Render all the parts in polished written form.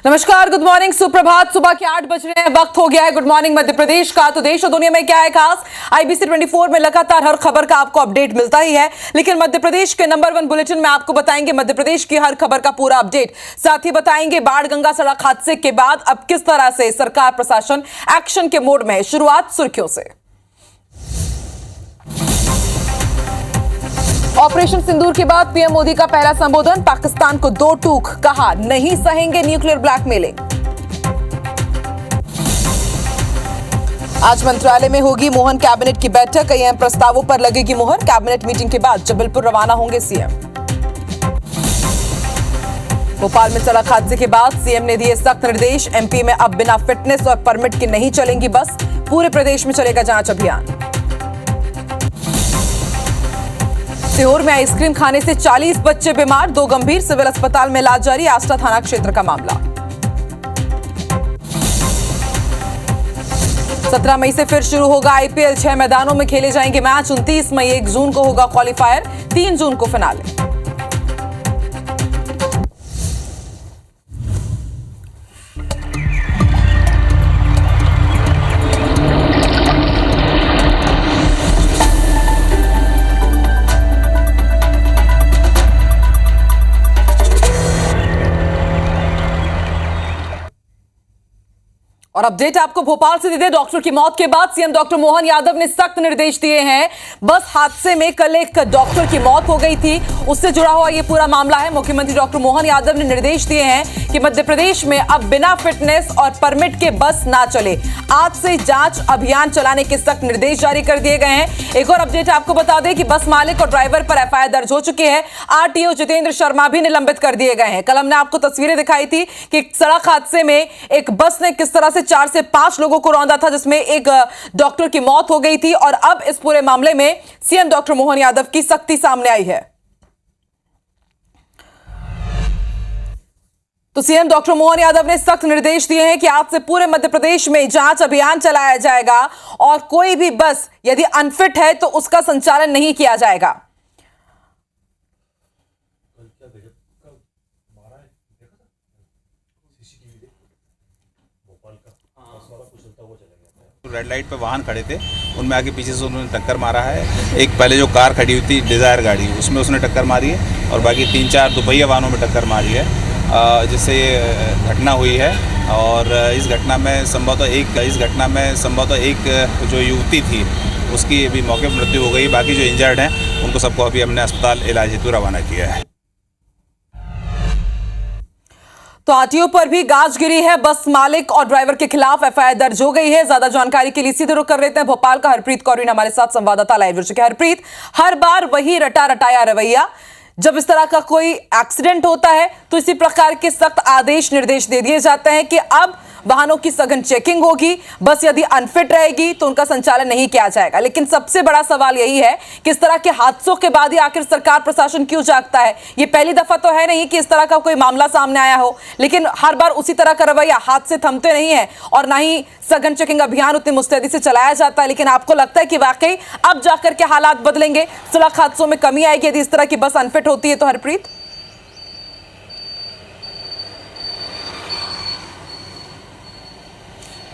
नमस्कार, good morning, सुप्रभात। सुबह के 8 बज रहे हैं, वक्त हो गया है गुड मॉर्निंग मध्य प्रदेश का। तो देश और दुनिया में क्या है खास, IBC 24 में लगातार हर खबर का आपको अपडेट मिलता ही है, लेकिन मध्य प्रदेश के नंबर 1 बुलेटिन में आपको बताएंगे मध्य प्रदेश की हर खबर का पूरा अपडेट। साथ ही बताएंगे बाढ़ गंगा सड़क हादसे के बाद अब किस तरह से सरकार प्रशासन एक्शन के मोड में है। शुरुआत सुर्खियों से। ऑपरेशन सिंदूर के बाद पीएम मोदी का पहला संबोधन, पाकिस्तान को 2 टूक, कहा नहीं सहेंगे न्यूक्लियर ब्लैकमेलिंग। आज मंत्रालय में होगी मोहन कैबिनेट की बैठक, कई अहम प्रस्तावों पर लगेगी मुहर। कैबिनेट मीटिंग के बाद जबलपुर रवाना होंगे सीएम। भोपाल में सड़क हादसे के बाद सीएम ने दिए सख्त निर्देश, MP में अब बिना फिटनेस और परमिट के नहीं चलेंगी बस, पूरे प्रदेश में चलेगा जांच अभियान। सीहोर में आइसक्रीम खाने से 40 बच्चे बीमार, 2 गंभीर, सिविल अस्पताल में इलाज जारी। आष्टा थाना क्षेत्र का मामला। 17 मई से फिर शुरू होगा IPL, 6 मैदानों में खेले जाएंगे मैच। 29 मई 1 जून को होगा क्वालिफायर, 3 जून को फिनाले। और अपडेट आपको भोपाल से दे, डॉक्टर की मौत के बाद सीएम डॉक्टर मोहन यादव ने सख्त निर्देश दिए हैं। बस हादसे में कल एक डॉक्टर की मौत हो गई थी, उससे जुड़ा हुआ ये पूरा मामला है। मुख्यमंत्री डॉक्टर मोहन यादव ने निर्देश दिए हैं कि मध्य प्रदेश में अब बिना फिटनेस और परमिट के बस ना चले। आज से जांच अभियान चलाने के सख्त निर्देश जारी कर दिए गए हैं। एक और अपडेट आपको बता दें कि बस मालिक और ड्राइवर पर FIR दर्ज हो चुकी है। RTO जितेंद्र शर्मा भी निलंबित कर दिए गए हैं। कल हमने आपको तस्वीरें दिखाई थी कि सड़क हादसे में एक बस ने किस तरह से 4 से 5 लोगों को रौंदा था, जिसमें एक डॉक्टर की मौत हो गई थी। और अब इस पूरे मामले में सीएम डॉक्टर मोहन यादव की सख्ती सामने आई है। तो सीएम डॉक्टर मोहन यादव ने सख्त निर्देश दिए हैं कि आज से पूरे मध्य प्रदेश में जांच अभियान चलाया जाएगा और कोई भी बस यदि अनफिट है तो उसका संचालन नहीं किया जाएगा। रेड लाइट पे वाहन खड़े थे, उनमें आके पीछे से उन्होंने टक्कर मारा है। एक पहले जो कार खड़ी हुई थी डिज़ायर गाड़ी, उसमें उसने टक्कर मारी है और बाकी 3-4 दुपहिया वाहनों में टक्कर मारी है, जिससे ये घटना हुई है। और इस घटना में संभवतः एक जो युवती थी उसकी अभी मौके पर मृत्यु हो गई। बाकी जो इंजर्ड हैं उनको सबको अभी हमने अस्पताल इलाज हेतु रवाना किया है। तो RTO पर भी गाज गिरी है, बस मालिक और ड्राइवर के खिलाफ FIR दर्ज हो गई है। ज्यादा जानकारी के लिए सीधे रुख कर लेते हैं भोपाल का। हरप्रीत कौर हमारे साथ संवाददाता लाइव जुड़ चुके हैं। हरप्रीत, हर बार वही रटा रटाया रवैया, जब इस तरह का कोई एक्सीडेंट होता है तो इसी प्रकार के सख्त आदेश निर्देश दे दिए जाते हैं कि अब वाहनों की सघन चेकिंग होगी, बस यदि अनफिट रहेगी तो उनका संचालन नहीं किया जाएगा। लेकिन सबसे बड़ा सवाल यही है कि इस तरह के हादसों के बाद ही आखिर सरकार प्रशासन क्यों जागता है। ये पहली दफा तो है नहीं कि इस तरह का कोई मामला सामने आया हो, लेकिन हर बार उसी तरह का रवैया, हाथ से थमते नहीं है और ना ही सघन चेकिंग अभियान उतनी मुस्तैदी से चलाया जाता है। लेकिन आपको लगता है कि वाकई अब जाकर के हालात बदलेंगे, सड़क हादसों में कमी आएगी यदि इस तरह की बस अनफिट होती है तो? हरप्रीत,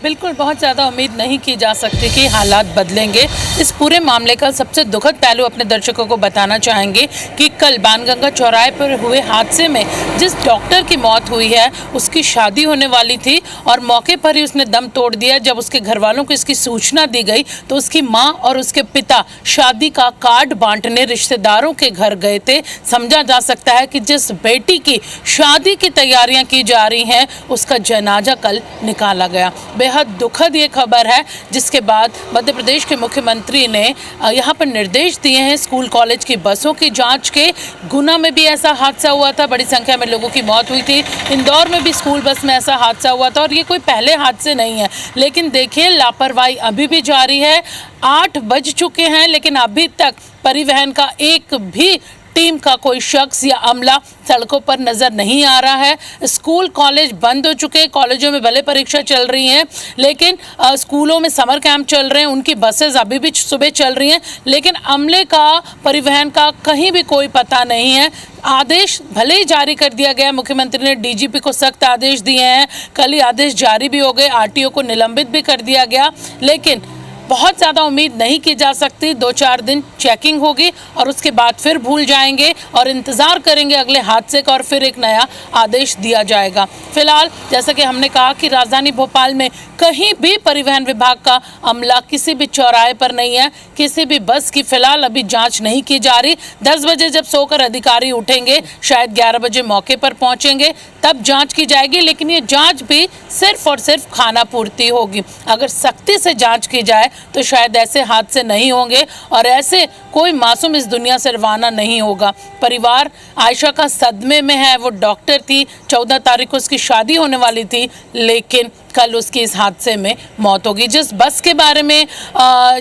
बिल्कुल बहुत ज़्यादा उम्मीद नहीं की जा सकती कि हालात बदलेंगे। इस पूरे मामले का सबसे दुखद पहलू अपने दर्शकों को बताना चाहेंगे कि कल बाणगंगा चौराहे पर हुए हादसे में जिस डॉक्टर की मौत हुई है उसकी शादी होने वाली थी और मौके पर ही उसने दम तोड़ दिया। जब उसके घर वालों को इसकी सूचना दी गई तो उसकी माँ और उसके पिता शादी का कार्ड बांटने रिश्तेदारों के घर गए थे। समझा जा सकता है कि जिस बेटी की शादी की तैयारियां की जा रही हैं उसका जनाजा कल निकाला गया। बेहद दुखद ये खबर है, जिसके बाद मध्य प्रदेश के मुख्यमंत्री ने यहाँ पर निर्देश दिए हैं स्कूल कॉलेज की बसों की जांच के। गुना में भी ऐसा हादसा हुआ था, बड़ी संख्या में लोगों की मौत हुई थी। इंदौर में भी स्कूल बस में ऐसा हादसा हुआ था और ये कोई पहले हादसे नहीं है। लेकिन देखिए लापरवाही अभी भी जारी है। 8 बज चुके हैं लेकिन अभी तक परिवहन का एक भी टीम का कोई शख्स या अमला सड़कों पर नजर नहीं आ रहा है। स्कूल कॉलेज बंद हो चुके हैं, कॉलेजों में भले परीक्षा चल रही हैं, लेकिन स्कूलों में समर कैंप चल रहे हैं, उनकी बसेस अभी भी सुबह चल रही हैं, लेकिन अमले का, परिवहन का कहीं भी कोई पता नहीं है। आदेश भले ही जारी कर दिया गया, मुख्यमंत्री ने डीजीपी को सख्त आदेश दिए हैं, कल ही आदेश जारी भी हो गए, आरटीओ को निलंबित भी कर दिया गया, लेकिन बहुत ज़्यादा उम्मीद नहीं की जा सकती। 2-4 दिन चेकिंग होगी और उसके बाद फिर भूल जाएंगे और इंतज़ार करेंगे अगले हादसे का और फिर एक नया आदेश दिया जाएगा। फिलहाल जैसा कि हमने कहा कि राजधानी भोपाल में कहीं भी परिवहन विभाग का अमला किसी भी चौराहे पर नहीं है, किसी भी बस की फिलहाल अभी जांच नहीं की जा रही। 10 बजे जब सोकर अधिकारी उठेंगे, शायद 11 बजे मौके पर पहुंचेंगे, तब जांच की जाएगी, लेकिन ये जांच भी सिर्फ और सिर्फ खाना पूर्ति होगी। अगर सख्ती से जांच की जाए तो शायद ऐसे हादसे नहीं होंगे और ऐसे कोई मासूम इस दुनिया से रवाना नहीं होगा। परिवार आयशा का सदमे में है, वो डॉक्टर थी, 14 तारीख को उसकी शादी होने वाली थी, लेकिन कल उसकी इस हादसे में मौत होगी। जिस बस के बारे में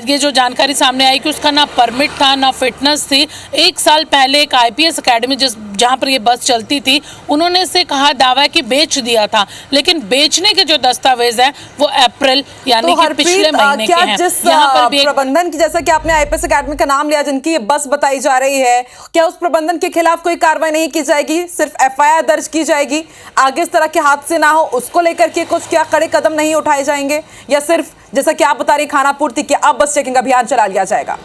ये जो जानकारी सामने आई कि उसका ना परमिट था ना फिटनेस थी, 1 साल पहले एक IPS अकेडमी जहाँ पर ये बस चलती थी, उन्होंने इसे कहा, दावा है कि बेच दिया था, लेकिन बेचने के जो दस्तावेज हैं वो अप्रैल यानी कि पिछले महीने के हैं। यहाँ पर भी प्रबंधन की, जैसा कि आपने IPS अकेडमी का नाम लिया, जिनकी ये बस बताई जा रही है, क्या उस प्रबंधन के खिलाफ कोई कार्रवाई नहीं की जाएगी, सिर्फ FIR दर्ज की जाएगी? आगे इस तरह के हादसे ना हो उसको लेकर के कुछ क्या कड़े कदम नहीं उठाए जाएंगे, या सिर्फ जैसा कि आप बता रही खाना पूर्ति की अब बस चेकिंग अभियान चला लिया जाएगा?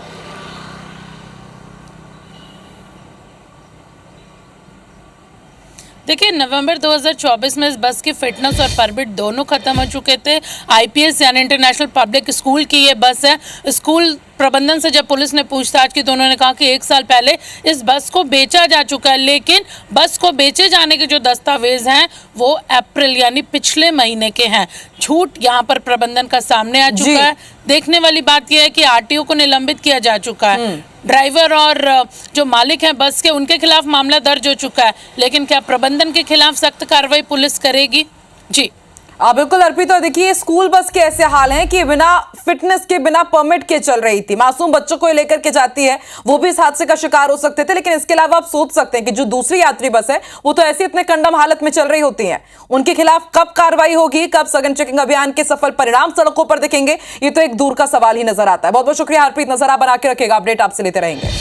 देखिए, नवंबर 2024 में इस बस की फिटनेस और परमिट दोनों खत्म हो चुके थे। IPS यानी इंटरनेशनल पब्लिक स्कूल की ये बस है। स्कूल प्रबंधन से जब पुलिस ने पूछताछ की तो उन्होंने कहा कि 1 साल पहले इस बस को बेचा जा चुका है, लेकिन बस को बेचे जाने के जो दस्तावेज हैं वो अप्रैल यानी पिछले महीने के हैं। झूठ यहाँ पर प्रबंधन का सामने आ चुका है। देखने वाली बात यह है कि RTO को निलंबित किया जा चुका है, ड्राइवर और जो मालिक हैं बस के, उनके खिलाफ मामला दर्ज हो चुका है, लेकिन क्या प्रबंधन के खिलाफ सख्त कार्रवाई पुलिस करेगी? जी बिल्कुल अर्पित। तो देखिए, स्कूल बस के ऐसे हाल हैं कि बिना फिटनेस के, बिना परमिट के चल रही थी, मासूम बच्चों को लेकर के जाती है, वो भी इस हादसे का शिकार हो सकते थे। लेकिन इसके अलावा आप सोच सकते हैं कि जो दूसरी यात्री बस है वो तो ऐसी इतने कंडम हालत में चल रही होती हैं, उनके खिलाफ कब कार्रवाई होगी, कब सघन चेकिंग अभियान के सफल परिणाम सड़कों पर दिखेंगे, ये तो एक दूर का सवाल ही नजर आता है। बहुत बहुत शुक्रिया हरप्रीत, नजर आप बना के रखेगा, अपडेट आपसे लेते रहेंगे।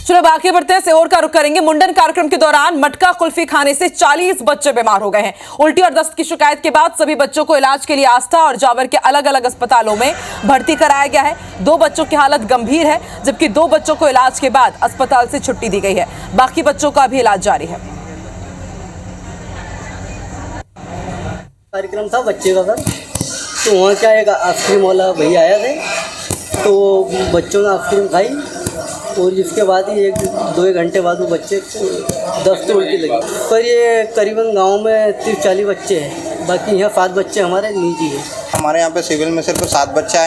चलो अब आगे बढ़ते हैं, सीहोर का रुख करेंगे। मुंडन कार्यक्रम के दौरान मटका कुल्फी खाने से 40 बच्चे बीमार हो गए हैं। उल्टी और दस्त की शिकायत के बाद सभी बच्चों को इलाज के लिए आस्था और जावर के अलग अलग अस्पतालों में भर्ती कराया गया है। 2 बच्चों की हालत गंभीर है, जबकि 2 बच्चों को इलाज के बाद अस्पताल से छुट्टी दी गई है। बाकी बच्चों का भी इलाज जारी है। कार्यक्रम था बच्चे का सर, तो वहाँ क्या एक आइसक्रीम वाला भैया आया थे, तो बच्चों ने आइसक्रीम खाई और इसके बाद ही 1-2 घंटे बाद वो बच्चे दस्त उल्टी लगी। पर ये करीबन गांव में 30-40 बच्चे हैं, बाकी यहाँ 7 बच्चे हमारे निजी हैं। हमारे यहाँ पे सिविल में सिर्फ 7 बच्चे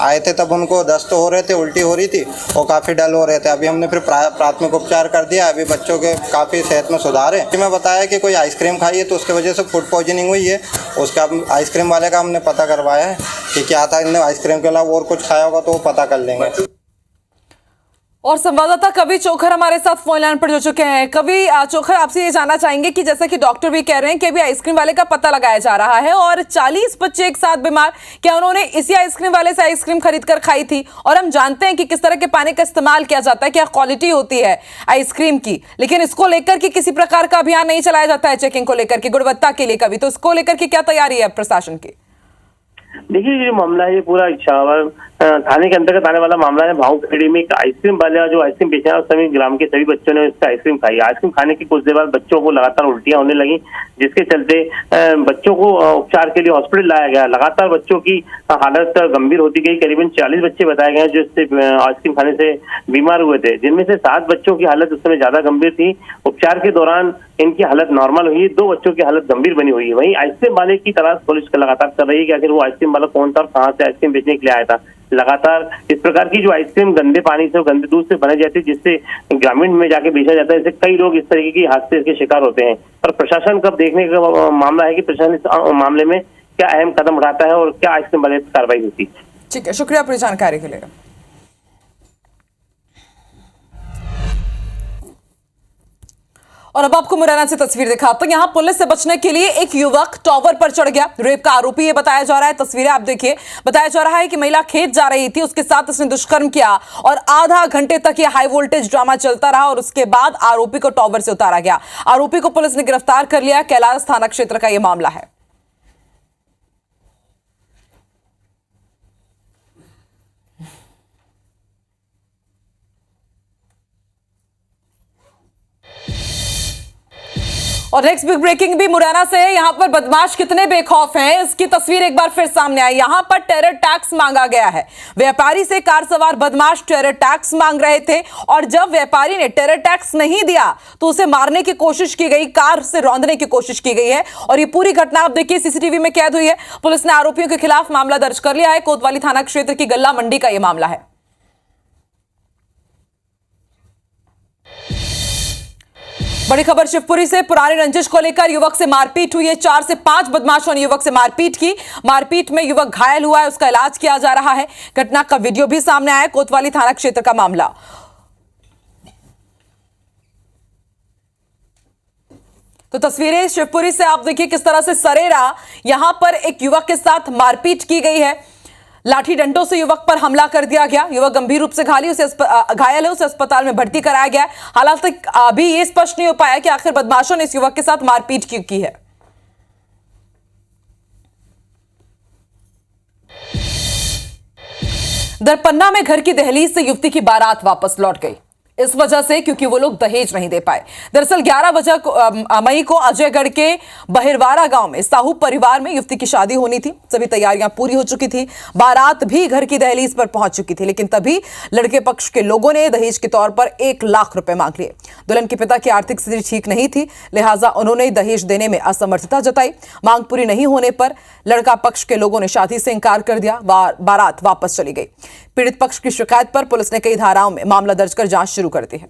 आए थे, तब उनको दस्त हो रहे थे, उल्टी हो रही थी और काफ़ी डल हो रहे थे। अभी हमने फिर प्राथमिक उपचार कर दिया, अभी बच्चों के काफ़ी सेहत में सुधार है। मैं बताया कि कोई आइसक्रीम खाई है तो उसकी वजह से फूड पॉइजनिंग हुई है। उसका आइसक्रीम वाले का हमने पता करवाया है कि क्या था, इनने आइसक्रीम के अलावा और कुछ खाया होगा तो वो पता कर लेंगे। और संवाददाता कवि चोखर हमारे साथ फोन लाइन पर जुड़ चुके हैं। कवि चोखर, आपसे ये जानना चाहेंगे कि जैसा कि डॉक्टर भी कह रहे हैं कि अभी आइसक्रीम वाले का पता लगाया जा रहा है और 40 बच्चे एक साथ बीमार, क्या उन्होंने इसी आइसक्रीम वाले से आइसक्रीम खरीद कर खाई थी? और हम जानते हैं कि किस तरह के पानी का इस्तेमाल किया जाता है, क्या क्वालिटी होती है आइसक्रीम की, लेकिन इसको लेकर के किसी प्रकार का अभियान नहीं चलाया जाता है चेकिंग को लेकर के, गुणवत्ता के लिए कभी, तो इसको लेकर के क्या तैयारी है प्रशासन की? देखिए, ये मामला है, ये पूरा इछावर थाने के अंतर्गत आने वाला मामला है। भाऊ खेड़ी में एक आइसक्रीम वाला जो आइसक्रीम बेचा है, उस समय ग्राम के सभी बच्चों ने उससे आइसक्रीम खाई। आइसक्रीम खाने की कुछ देर बाद बच्चों को लगातार उल्टियां होने लगी, जिसके चलते बच्चों को उपचार के लिए हॉस्पिटल लाया गया। लगातार बच्चों की हालत गंभीर होती गई। करीबन 40 बच्चे बताए गए जो इससे आइसक्रीम खाने से बीमार हुए थे, जिनमें से 7 बच्चों की हालत उस समय ज्यादा गंभीर थी। उपचार के दौरान इनकी हालत नॉर्मल हुई, 2 बच्चों की हालत गंभीर बनी हुई है। वहीं आइसक्रीम वाले की तलाश पुलिस लगातार कर रही है कि आखिर वो आइसक्रीम वाला कौन था और कहाँ से आइसक्रीम बेचने के लिए आया था। लगातार इस प्रकार की जो आइसक्रीम गंदे पानी से, गंदे दूध से बनाई जाती है, जिससे ग्रामीण में जाके बेचा जाता है, इससे कई लोग इस तरीके की हादसे के शिकार होते हैं। पर प्रशासन कब देखने का मामला है कि प्रशासन इस मामले में क्या अहम कदम उठाता है और क्या आइसक्रीम वाले पर कार्रवाई होती है। ठीक है, शुक्रिया पूरी जानकारी के लिए। और अब आपको मुरैना से तस्वीर दिखाते हैं। यहां पुलिस से बचने के लिए एक युवक टावर पर चढ़ गया। रेप का आरोपी ये बताया जा रहा है। तस्वीरें आप देखिए। बताया जा रहा है कि महिला खेत जा रही थी, उसके साथ इसने दुष्कर्म किया और आधा घंटे तक ये हाई वोल्टेज ड्रामा चलता रहा और उसके बाद आरोपी को टावर से उतारा गया। आरोपी को पुलिस ने गिरफ्तार कर लिया। कैलाश थाना क्षेत्र का यह मामला है। और नेक्स्ट बिग ब्रेकिंग भी मुरैना से है। यहां पर बदमाश कितने बेखौफ हैं, इसकी तस्वीर एक बार फिर सामने आई। यहां पर टेरर टैक्स मांगा गया है। व्यापारी से कार सवार बदमाश टेरर टैक्स मांग रहे थे और जब व्यापारी ने टेरर टैक्स नहीं दिया तो उसे मारने की कोशिश की गई, कार से रौंदने की कोशिश की गई है। और ये पूरी घटना आप देखिए सीसीटीवी में कैद हुई है। पुलिस ने आरोपियों के खिलाफ मामला दर्ज कर लिया है। कोतवाली थाना क्षेत्र की गल्ला मंडी का यह मामला है। बड़ी खबर शिवपुरी से। पुरानी रंजिश को लेकर युवक से मारपीट हुई है। 4 से 5 बदमाशों ने युवक से मारपीट की। मारपीट में युवक घायल हुआ है, उसका इलाज किया जा रहा है। घटना का वीडियो भी सामने आया। कोतवाली थाना क्षेत्र का मामला। तो तस्वीरें शिवपुरी से आप देखिए किस तरह से सरेरा यहां पर एक युवक के साथ मारपीट की गई है। लाठी डंडों से युवक पर हमला कर दिया गया। युवक गंभीर रूप से घायल है, उसे अस्पताल में भर्ती कराया गया। हालांकि अभी ये स्पष्ट नहीं हो पाया कि आखिर बदमाशों ने इस युवक के साथ मारपीट क्यों की है। दरपन्ना में घर की दहलीज से युवती की बारात वापस लौट गई। इस वजह से क्योंकि वो लोग दहेज नहीं दे पाए। दरअसल 11 मई को अजयगढ़ के बहिरवारा गांव में साहू परिवार में युवती की शादी होनी थी। सभी तैयारियां पूरी हो चुकी थी। बारात भी घर की दहलीज पर पहुंच चुकी थी, लेकिन तभी लड़के पक्ष के लोगों ने दहेज के तौर पर 1 लाख रुपए मांग लिए। दुल्हन के पिता की आर्थिक स्थिति ठीक नहीं थी, लिहाजा उन्होंने दहेज देने में असमर्थता जताई। मांग पूरी नहीं होने पर लड़का पक्ष के लोगों ने शादी से इंकार कर दिया। बारात वापस चली गई। पीड़ित पक्ष की शिकायत पर पुलिस ने कई धाराओं में मामला दर्ज कर जांच शुरू कर दी है।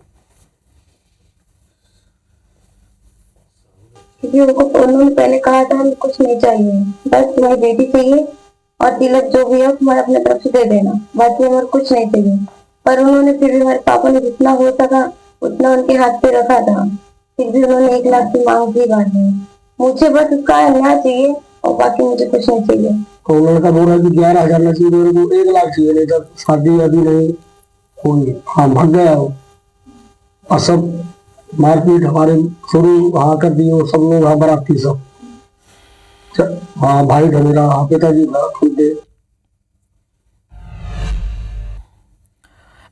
क्योंकि उन्होंने पहले कहा था हमें कुछ नहीं चाहिए, बस तुम्हें बेटी चाहिए और तिलक जो भी है तुम्हारे अपने तरफ से दे देना, बाकी हमारे कुछ नहीं चाहिए। पर उन्होंने फिर भी हमारे पापा ने जितना हो सका उतना उनके हाथ पे रखा था। फिर भी उन्होंने 1 लाख की मांग की बाद में। मुझे बस उसका न्याय चाहिए और बाकी मुझे कुछ नहीं चाहिए। तो लड़का बोल रहा है कि 11,000 ना चाहिए, मेरे को 1 लाख चाहिए, नहीं तो शादी अभी नहीं होगी। हाँ भाग गया हो और सब मारपीट हमारे शुरू वहाँ कर दिए। सब लोग वहाँ बराती सब। हाँ भाई था मेरा, पिताजी था खुद।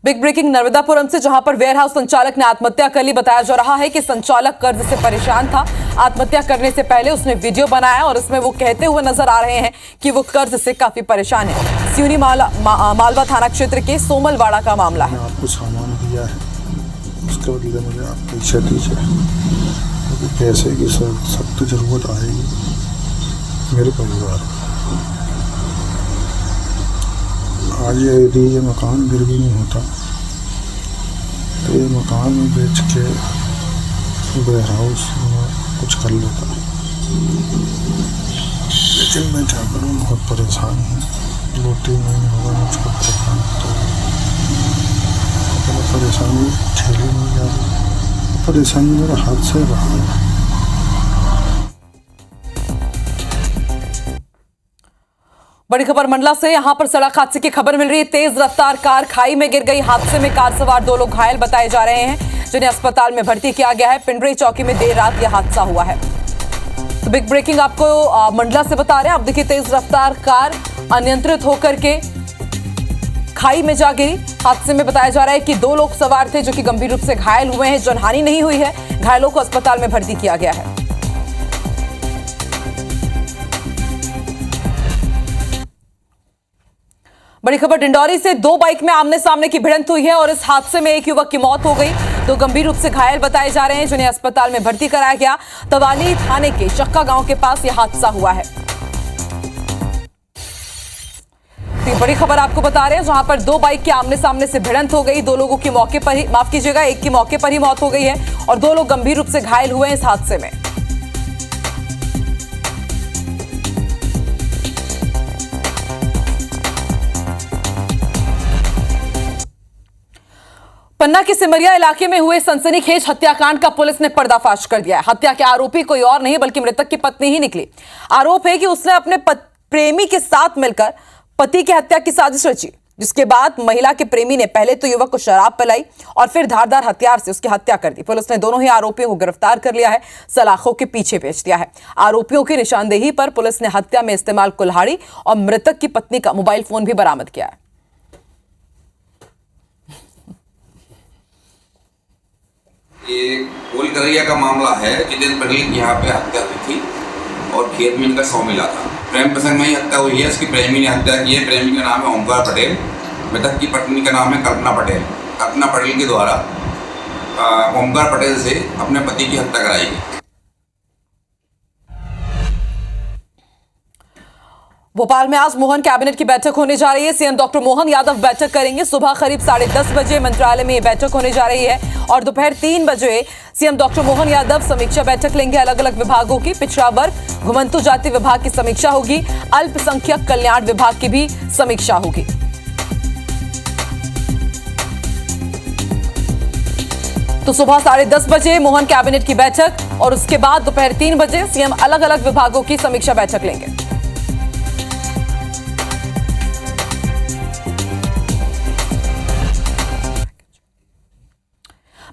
बिग ब्रेकिंग नर्मदापुरम से, जहां पर वेयर हाउस संचालक ने आत्महत्या कर ली। बताया जा रहा है कि संचालक कर्ज से परेशान था। आत्महत्या करने से पहले उसने वीडियो बनाया और इसमें वो कहते हुए नजर आ रहे हैं कि वो कर्ज से काफी परेशान है। सिवनी मालवा थाना क्षेत्र के सोमलवाड़ा का मामला है। आपको सामान दिया है, उसके बदले मुझे आप पैसे दीजिए, क्योंकि पैसे की सख्त जरूरत आएगी मेरे परिवार। आज यदि ये मकान गिरवी नहीं होता तो ये मकान बेच के वेयर हाउस में कुछ कर लेता, लेकिन मैं क्या करूँ, बहुत परेशान हूँ। रोटी नहीं होगा मुझको परेशान, तो अपनी परेशानी झेली नहीं जा रही। परेशानी मेरे हाथ से रहा है। बड़ी खबर मंडला से। यहां पर सड़क हादसे की खबर मिल रही है। तेज रफ्तार कार खाई में गिर गई। हादसे में कार सवार 2 लोग घायल बताए जा रहे हैं, जिन्हें अस्पताल में भर्ती किया गया है। पिंडरी चौकी में देर रात यह हादसा हुआ है। तो बिग ब्रेकिंग आपको मंडला से बता रहे हैं। आप देखिए, तेज रफ्तार कार अनियंत्रित होकर के खाई में जा गिरी। हादसे में बताया जा रहा है कि 2 लोग सवार थे जो कि गंभीर रूप से घायल हुए हैं। जनहानि नहीं हुई है। घायलों को अस्पताल में भर्ती किया गया है। बड़ी खबर डिंडौरी से। 2 बाइक में आमने सामने की भिड़ंत हुई है और इस हादसे में एक युवक की मौत हो गई। 2 गंभीर रूप से घायल बताए जा रहे हैं, जिन्हें अस्पताल में भर्ती कराया गया। तवाली थाने के चक्का गांव के पास यह हादसा हुआ है। तो बड़ी खबर आपको बता रहे हैं, जहां पर 2 बाइक के आमने सामने से भिड़ंत हो गई। 2 लोगों की मौके पर ही, माफ कीजिएगा, एक की मौके पर ही मौत हो गई है और 2 लोग गंभीर रूप से घायल हुए हैं इस हादसे में। पन्ना के सिमरिया इलाके में हुए सनसनीखेज हत्याकांड का पुलिस ने पर्दाफाश कर दिया है। हत्या के आरोपी कोई और नहीं बल्कि मृतक की पत्नी ही निकली। आरोप है कि उसने अपने प्रेमी के साथ मिलकर पति की हत्या की साजिश रची, जिसके बाद महिला के प्रेमी ने पहले तो युवक को शराब पिलाई और फिर धारदार हथियार से उसकी हत्या कर दी। पुलिस ने दोनों ही आरोपियों को गिरफ्तार कर लिया है, सलाखों के पीछे भेज दिया है। आरोपियों की निशानदेही पर पुलिस ने हत्या में इस्तेमाल कुल्हाड़ी और मृतक की पत्नी का मोबाइल फोन भी बरामद किया है। ये गोल करैया का मामला है। जितेंद्र पटेल की यहाँ पे हत्या हुई थी और खेत में इनका शव मिला था। प्रेम प्रसंग में ही हत्या हुई है। इसकी प्रेमी ने हत्या की है। प्रेमी का नाम है ओमकार पटेल, मृतक की पत्नी का नाम है कल्पना पटेल। कल्पना पटेल के द्वारा ओमकार पटेल से अपने पति की हत्या कराई गई। भोपाल में आज मोहन कैबिनेट की बैठक होने जा रही है। सीएम डॉक्टर मोहन यादव बैठक करेंगे। सुबह करीब 10:30 बजे मंत्रालय में यह बैठक होने जा रही है और दोपहर 3 बजे सीएम डॉक्टर मोहन यादव समीक्षा बैठक लेंगे। अलग अलग विभागों की पिछड़ा वर्ग, घुमंतु जाति विभाग की समीक्षा होगी। अल्पसंख्यक कल्याण विभाग की भी समीक्षा होगी। तो सुबह 10:30 बजे मोहन कैबिनेट की बैठक और उसके बाद दोपहर 3 बजे सीएम अलग अलग विभागों की समीक्षा बैठक लेंगे।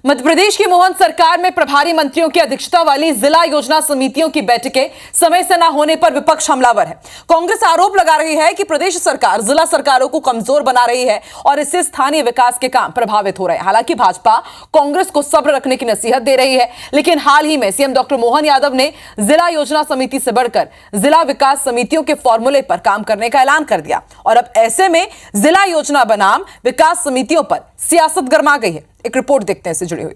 मध्य प्रदेश की मोहन सरकार में प्रभारी मंत्रियों की अध्यक्षता वाली जिला योजना समितियों की बैठकें समय से न होने पर विपक्ष हमलावर है। कांग्रेस आरोप लगा रही है कि प्रदेश सरकार जिला सरकारों को कमजोर बना रही है और इससे स्थानीय विकास के काम प्रभावित हो रहे हैं। हालांकि भाजपा कांग्रेस को सब्र रखने की नसीहत दे रही है, लेकिन हाल ही में सीएम डॉक्टर मोहन यादव ने जिला योजना समिति से बढ़कर जिला विकास समितियों के फॉर्मूले पर काम करने का ऐलान कर दिया और अब ऐसे में जिला योजना बनाम विकास समितियों पर सियासत गर्मा गई है। एक रिपोर्ट देखते हैं इससे जुड़ी हुई।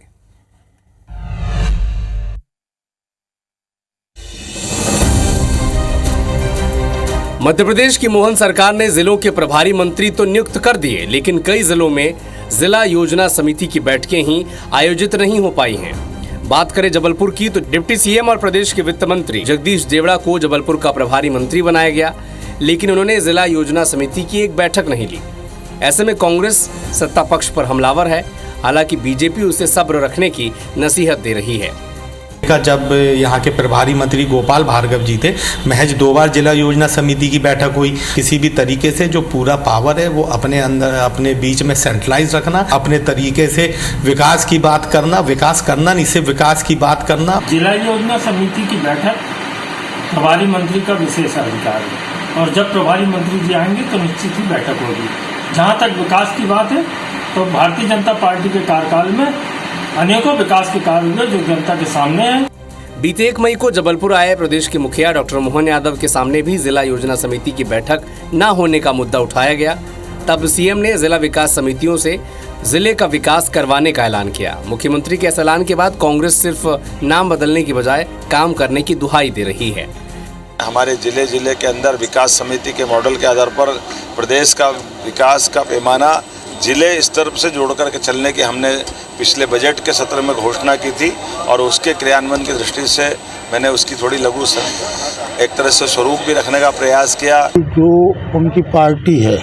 मध्य प्रदेश की मोहन सरकार ने जिलों के प्रभारी मंत्री तो नियुक्त कर दिए, लेकिन कई जिलों में जिला योजना समिति की बैठकें ही आयोजित नहीं हो पाई हैं। बात करें जबलपुर की तो डिप्टी सीएम और प्रदेश के वित्त मंत्री जगदीश देवड़ा को जबलपुर का प्रभारी मंत्री बनाया गया, लेकिन उन्होंने जिला योजना समिति की एक बैठक नहीं ली। ऐसे में कांग्रेस सत्ता पक्ष पर हमलावर है। हालांकि बीजेपी उसे सब्र रखने की नसीहत दे रही है। जब यहाँ के प्रभारी मंत्री गोपाल भार्गव जी थे, महज 2 बार जिला योजना समिति की बैठक हुई। किसी भी तरीके से जो पूरा पावर है वो अपने अंदर अपने बीच में सेंट्रलाइज रखना, अपने तरीके से विकास की बात करना, विकास करना नहीं सिर्फ विकास की बात करना। जिला योजना समिति की बैठक प्रभारी मंत्री का विशेष अधिकार है और जब प्रभारी मंत्री जी आएंगे तो निश्चित ही बैठक होगी। जहाँ तक विकास की बात है तो भारतीय जनता पार्टी के कार्यकाल में अनेकों विकास के कार्य हुए जो जनता के सामने हैं। बीते 1 मई को जबलपुर आए प्रदेश के मुखिया डॉक्टर मोहन यादव के सामने भी जिला योजना समिति की बैठक न होने का मुद्दा उठाया गया। तब सीएम ने जिला विकास समितियों से जिले का विकास करवाने का ऐलान किया। मुख्यमंत्री के इस ऐलान के बाद कांग्रेस सिर्फ नाम बदलने की बजाय काम करने की दुहाई दे रही है। हमारे जिले के अंदर विकास समिति के मॉडल के आधार पर प्रदेश का विकास का पैमाना जिले स्तर से जोड़ करके चलने की हमने पिछले बजट के सत्र में घोषणा की थी और उसके क्रियान्वयन की दृष्टि से मैंने उसकी थोड़ी लघु एक तरह से स्वरूप भी रखने का प्रयास किया। जो उनकी पार्टी है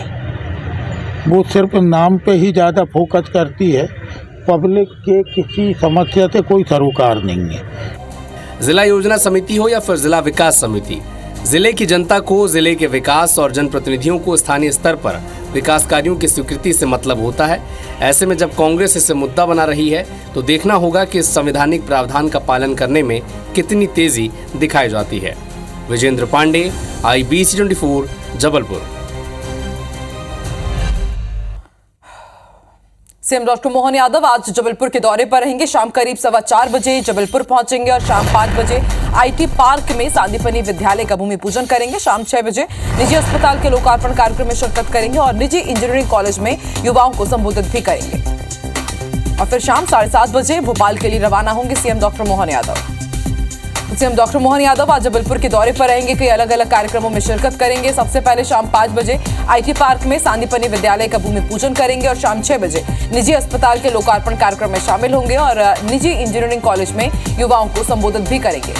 वो सिर्फ नाम पे ही ज़्यादा फोकस करती है, पब्लिक के किसी समस्या से कोई सरोकार नहीं है। जिला योजना समिति हो या फिर जिला विकास समिति, जिले की जनता को जिले के विकास और जनप्रतिनिधियों को स्थानीय स्तर पर विकास कार्यों की स्वीकृति से मतलब होता है। ऐसे में जब कांग्रेस इसे मुद्दा बना रही है तो देखना होगा कि इस संवैधानिक प्रावधान का पालन करने में कितनी तेजी दिखाई जाती है। Vijendra Pandey, IBC 24, Jabalpur. CM doctor Mohan Yadav आज जबलपुर के दौरे पर रहेंगे। शाम करीब 4:15 बजे जबलपुर पहुंचेंगे और शाम 5 बजे IT पार्क में सांदीपनि विद्यालय का भूमि पूजन करेंगे। शाम 6 बजे निजी अस्पताल के लोकार्पण कार्यक्रम में शिरकत करेंगे और निजी इंजीनियरिंग कॉलेज में युवाओं को संबोधित भी करेंगे। और फिर शाम 7:30 बजे भोपाल के लिए रवाना होंगे CM doctor Mohan Yadav. CM doctor Mohan Yadav आज जबलपुर के दौरे पर रहेंगे। कई अलग अलग कार्यक्रमों में शिरकत करेंगे। सबसे पहले शाम 5 बजे IT पार्क में सांदीपनि विद्यालय का भूमि पूजन करेंगे और शाम 6 बजे निजी अस्पताल के लोकार्पण कार्यक्रम में शामिल होंगे और निजी इंजीनियरिंग कॉलेज में युवाओं को संबोधित भी करेंगे।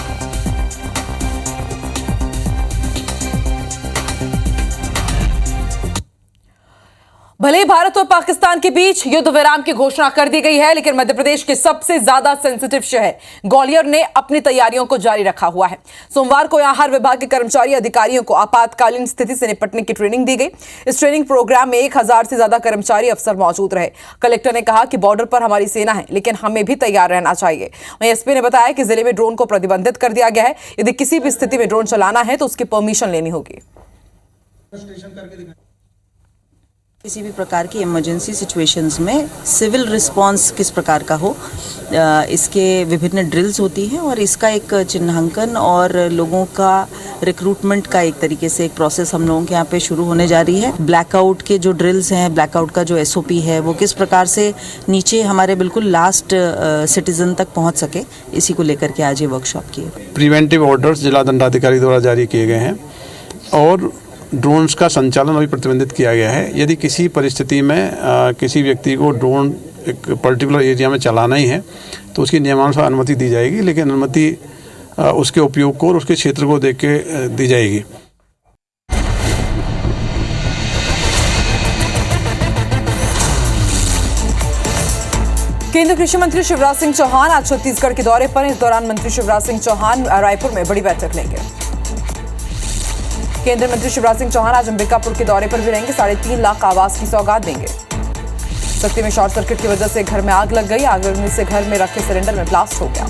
भले ही भारत और पाकिस्तान के बीच युद्ध विराम की घोषणा कर दी गई है, लेकिन मध्य प्रदेश के सबसे ज्यादा सेंसिटिव शहर ग्वालियर ने अपनी तैयारियों को जारी रखा हुआ है। सोमवार को यहां हर विभाग के कर्मचारी अधिकारियों को आपातकालीन स्थिति से निपटने की ट्रेनिंग दी गई। इस ट्रेनिंग प्रोग्राम में 1000 से ज्यादा कर्मचारी अफसर मौजूद रहे। कलेक्टर ने कहा कि बॉर्डर पर हमारी सेना है, लेकिन हमें भी तैयार रहना चाहिए। वहीं एसपी ने बताया कि जिले में ड्रोन को प्रतिबंधित कर दिया गया है। यदि किसी भी स्थिति में ड्रोन चलाना है तो उसकी परमिशन लेनी होगी। किसी भी प्रकार की इमरजेंसी सिचुएशंस में सिविल रिस्पांस किस प्रकार का हो, इसके विभिन्न ड्रिल्स होती हैं और इसका एक चिन्हांकन और लोगों का रिक्रूटमेंट का एक तरीके से एक प्रोसेस हम लोगों के यहाँ पे शुरू होने जा रही है। ब्लैकआउट के जो ड्रिल्स हैं, ब्लैकआउट का जो एसओपी है, वो किस प्रकार से नीचे हमारे बिल्कुल लास्ट सिटीजन तक पहुँच सके, इसी को लेकर के आज ये वर्कशॉप की है। प्रिवेंटिव ऑर्डर्स जिला दंडाधिकारी द्वारा जारी किए गए हैं और ड्रोन्स का संचालन अभी प्रतिबंधित किया गया है। यदि किसी परिस्थिति में किसी व्यक्ति को ड्रोन एक पर्टिकुलर एरिया में चलाना ही है तो उसकी नियमानुसार अनुमति दी जाएगी, लेकिन अनुमति उसके उपयोग को और उसके क्षेत्र को देख के दी जाएगी। केंद्रीय कृषि मंत्री शिवराज सिंह चौहान आज छत्तीसगढ़ के दौरे पर। इस दौरान मंत्री शिवराज सिंह चौहान रायपुर में बड़ी बैठक लेंगे। केंद्रीय मंत्री शिवराज सिंह चौहान आज अंबिकापुर के दौरे पर भी रहेंगे। 3.5 लाख आवास की सौगात देंगे। सत्ती में शॉर्ट सर्किट की वजह से घर में आग लग गई। आग लगने से घर में रखे सिलेंडर में ब्लास्ट हो गया।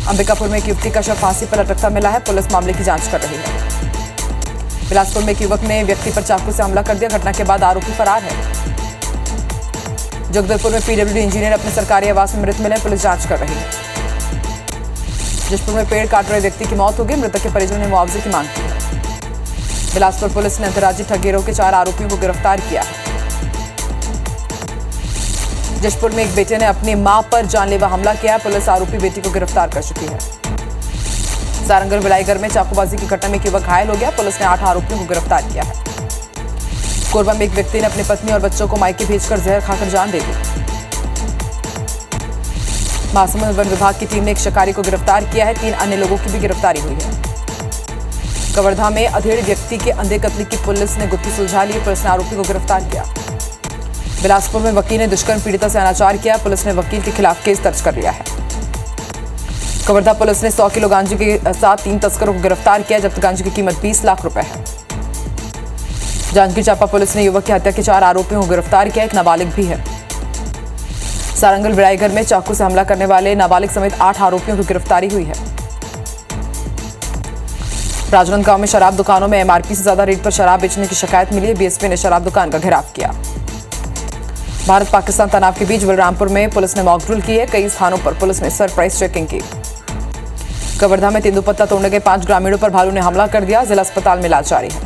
अंबिकापुर में एक युवती का शव फांसी पर लटकता मिला है। पुलिस मामले की जांच कर रही है। बिलासपुर में एक युवक ने व्यक्ति पर चाकू से हमला कर दिया। घटना के बाद आरोपी फरार है। जगदलपुर में पीडब्ल्यूडी इंजीनियर अपने सरकारी आवास में मृत मिले। पुलिस जांच कर रही है। जशपुर में पेड़ काट रहे व्यक्ति की मौत हो गई। मृतक के परिजनों ने मुआवजे की मांग की है। बिलासपुर पुलिस ने अंतर्राज्यीय ठग गिरोह के 4 आरोपियों को गिरफ्तार किया है। जशपुर में एक बेटे ने अपनी मां पर जानलेवा हमला किया। पुलिस आरोपी बेटी को गिरफ्तार कर चुकी है। सारंगढ़ बिलाईगढ़ में चाकूबाजी की घटना में एक युवक घायल हो गया। पुलिस ने 8 आरोपियों को गिरफ्तार किया है। कोरबा में एक व्यक्ति ने अपनी पत्नी और बच्चों को मायके भेजकर जहर खाकर जान दे दी। महासमुंद वन विभाग की टीम ने एक शिकारी को गिरफ्तार किया है। 3 अन्य लोगों की भी गिरफ्तारी हुई है। कवर्धा में अधेड़ व्यक्ति के अंधे कत्ल की पुलिस ने गुत्थी सुलझा ली। पुलिस ने आरोपी को गिरफ्तार किया। बिलासपुर में वकील ने दुष्कर्म पीड़िता से अनाचार किया। पुलिस ने वकील के खिलाफ केस दर्ज कर लिया है। कवर्धा पुलिस ने 100 किलो गांजे के साथ 3 तस्करों को गिरफ्तार किया। जब्त गांजे की कीमत 20 लाख रुपए है। जांजगीर चांपा पुलिस ने युवक की हत्या के 4 आरोपियों को गिरफ्तार किया। एक नाबालिग भी है। सारंगढ़ बिलाईगढ़ में चाकू से हमला करने वाले नाबालिग समेत 8 आरोपियों की गिरफ्तारी हुई है। राजनांदगांव में शराब दुकानों में एमआरपी से ज्यादा रेट पर शराब बेचने की शिकायत मिली है। बीएसपी ने शराब दुकान का घेराव किया। भारत पाकिस्तान तनाव के बीच बलरामपुर में पुलिस ने मॉक ड्रिल की है। कई स्थानों पर पुलिस ने सरप्राइज चेकिंग की। कवर्धा में तेंदुपत्ता तोड़ने गए 5 ग्रामीणों पर भालू ने हमला कर दिया। जिला अस्पताल में इलाज जारी है।